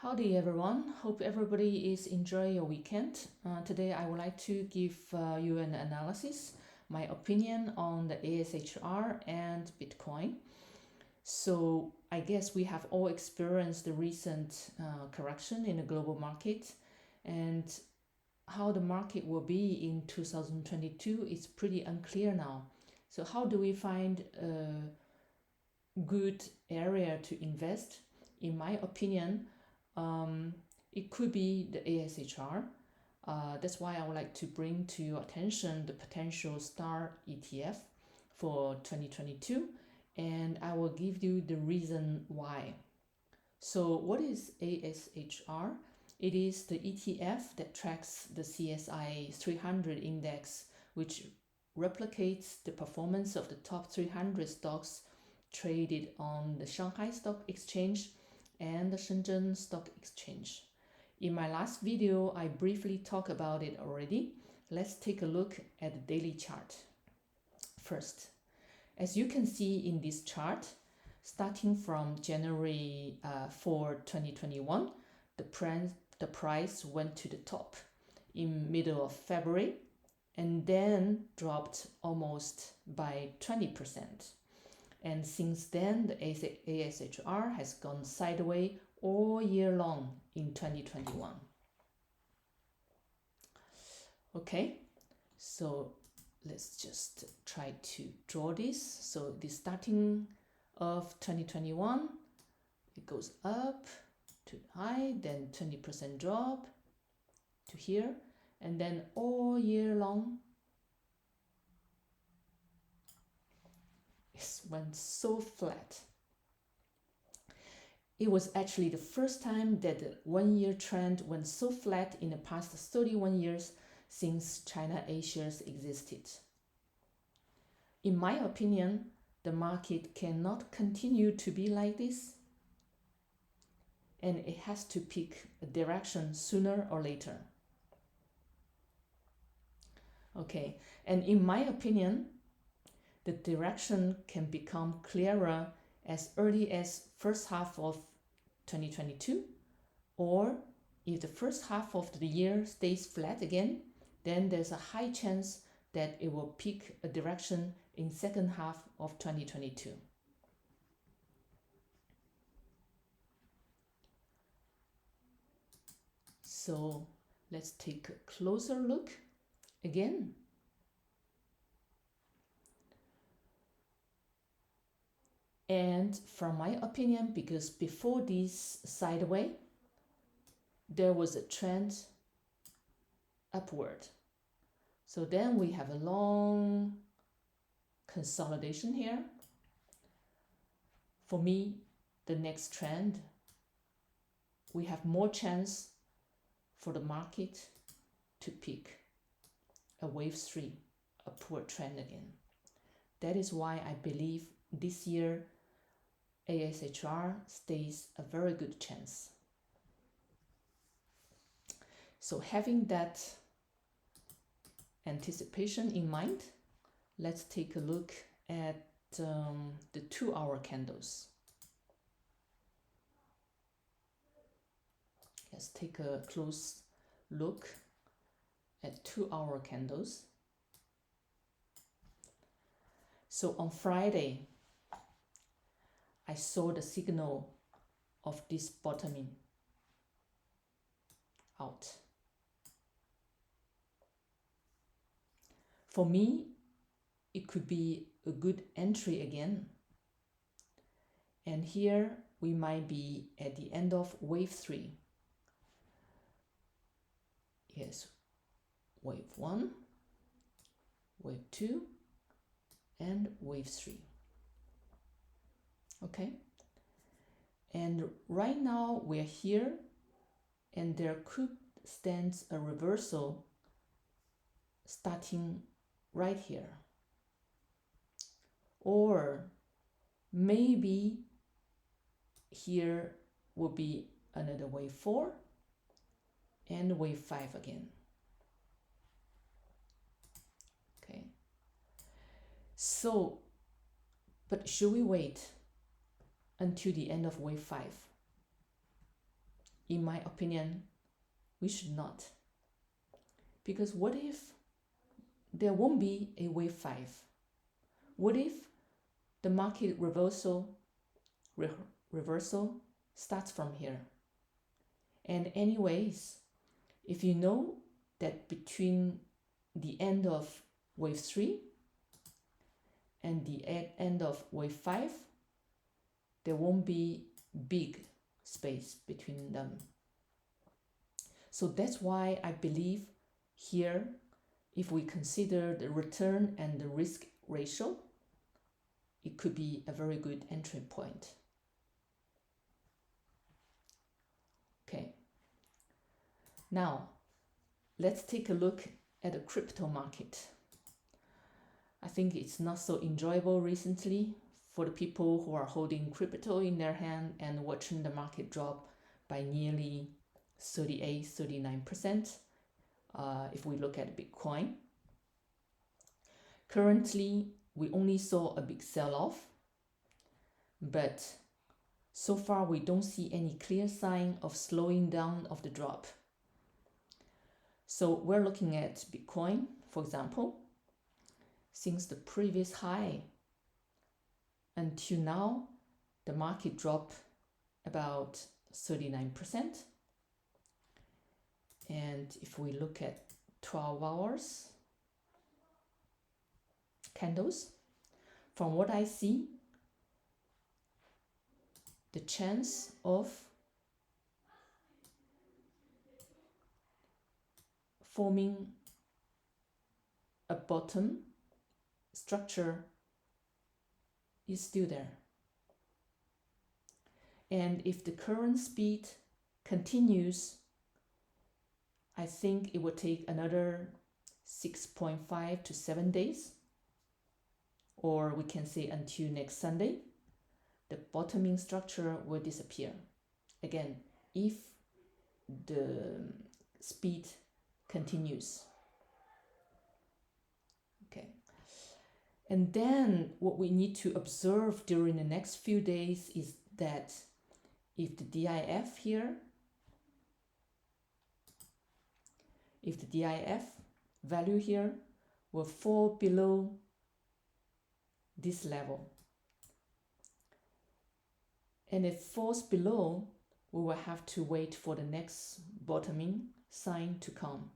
Howdy everyone, hope everybody is enjoying your weekend. Today I would like to give you an analysis, my opinion on the ASHR and Bitcoin. So I guess we have all experienced the recent correction in the global market, and how the market will be in 2022 is pretty unclear now. So how do we find a good area to invest? In my opinion, it could be the ASHR. That's why I would like to bring to your attention the potential STAR ETF for 2022, and I will give you the reason why. So what is ASHR? It is the ETF that tracks the CSI 300 index, which replicates the performance of the top 300 stocks traded on the Shanghai Stock Exchange and the Shenzhen Stock Exchange. In my last video, I briefly talked about it already. Let's take a look at the daily chart. First, as you can see in this chart, starting from January 4, 2021, the price went to the top in middle of February and then dropped almost by 20%. And since then, the ASHR has gone sideways all year long in 2021. Okay, so let's just try to draw this. So the starting of 2021, it goes up to high, then 20% drop to here, and then all year long, it went so flat. It was actually the first time that the one-year trend went so flat in the past 31 years since China ASHRs existed. In my opinion, the market cannot continue to be like this, and it has to pick a direction sooner or later. Okay, and in my opinion, the direction can become clearer as early as first half of 2022, or if the first half of the year stays flat again, then there's a high chance that it will pick a direction in second half of 2022. So let's take a closer look again. And from my opinion, because before this sideways, there was a trend upward. So then we have a long consolidation here. For me, the next trend, we have more chance for the market to pick a wave 3 upward trend again. That is why I believe this year ASHR stays a very good chance. So having that anticipation in mind, let's take a look at the 2-hour candles. Let's take a close look at 2-hour candles. So on Friday, I saw the signal of this bottoming out. For me, it could be a good entry again. And here we might be at the end of wave 3. Yes, wave 1, wave 2, and wave 3. Okay, and right now we're here, and there could stand a reversal starting right here, or maybe here will be another wave 4 and wave 5 again. Okay, so but should we wait until the end of wave 5? in my opinion, we should not. Because what if there won't be a wave 5? What if the market reversal starts from here? And anyways, if you know that between the end of wave 3 and the end of wave 5, there won't be big space between them. So that's why I believe here, if we consider the return and the risk ratio, it could be a very good entry point. Okay. Now, let's take a look at the crypto market. I think it's not so enjoyable recently for the people who are holding crypto in their hand and watching the market drop by nearly 38-39%. If we look at Bitcoin, currently we only saw a big sell-off, but so far we don't see any clear sign of slowing down of the drop. So we're looking at Bitcoin, for example, since the previous high until now, the market dropped about 39%. And if we look at 12 hours candles, from what I see, the chance of forming a bottom structure is still there. And if the current speed continues, I think it will take another 6.5 to 7 days, or we can say until next Sunday, the bottoming structure will disappear. Again, if the speed continues. Okay. And then what we need to observe during the next few days is that if the DIF here, if the DIF value here will fall below this level, and if it falls below, we will have to wait for the next bottoming sign to come,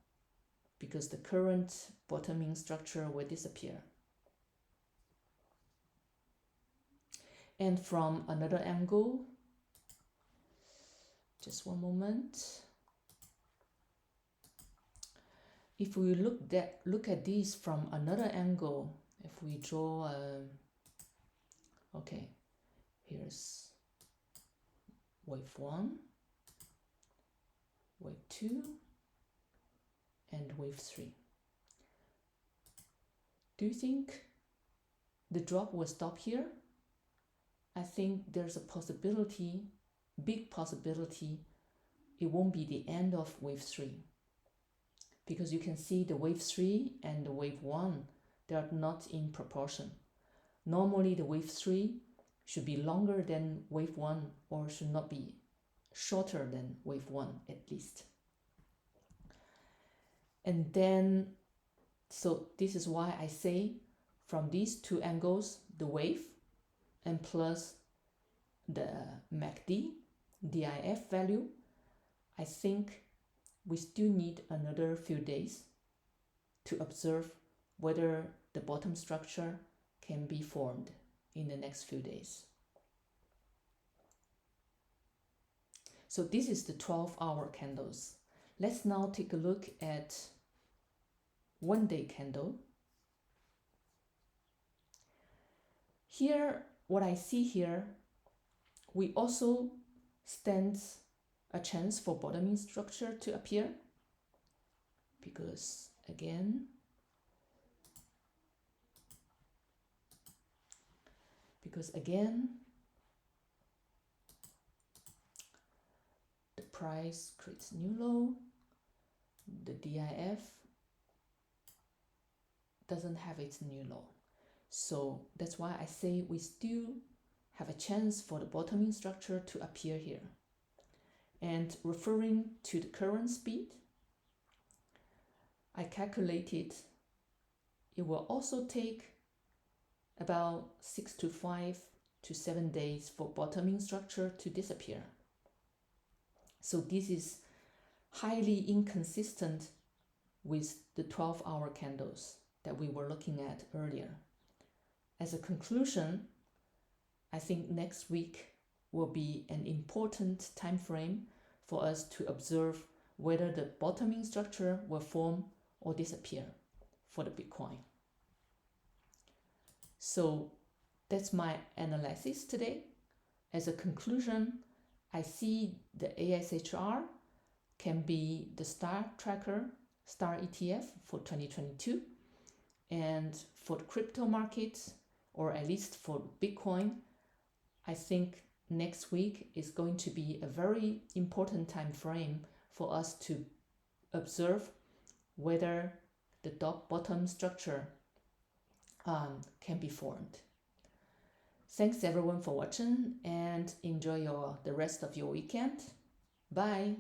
because the current bottoming structure will disappear. And from another angle, just one moment. If we look at this from another angle, if we draw okay, here's wave 1, wave 2, and wave 3. Do you think the drop will stop here? I think there's a possibility, big possibility, it won't be the end of wave 3. Because you can see the wave 3 and the wave 1, they are not in proportion. Normally the wave 3 should be longer than wave 1, or should not be shorter than wave 1 at least. And then, so this is why I say from these two angles, the wave and plus the MACD, DIF value, I think we still need another few days to observe whether the bottom structure can be formed in the next few days. So this is the 12-hour candles. Let's now take a look at one-day candle. Here, what I see here, we also stand a chance for bottoming structure to appear, because again, the price creates new low, the DIF doesn't have its new low. So that's why I say we still have a chance for the bottoming structure to appear here. And referring to the current speed, I calculated it will also take about 6 to 5 to 7 days for bottoming structure to disappear. So this is highly inconsistent with the 12-hour candles that we were looking at earlier. As a conclusion, I think next week will be an important time frame for us to observe whether the bottoming structure will form or disappear for the Bitcoin. So that's my analysis today. As a conclusion, I see the ASHR can be the star tracker, star ETF for 2022. And for the crypto markets, or at least for Bitcoin, I think next week is going to be a very important time frame for us to observe whether the bottom structure can be formed. Thanks everyone for watching, and enjoy the rest of your weekend. Bye.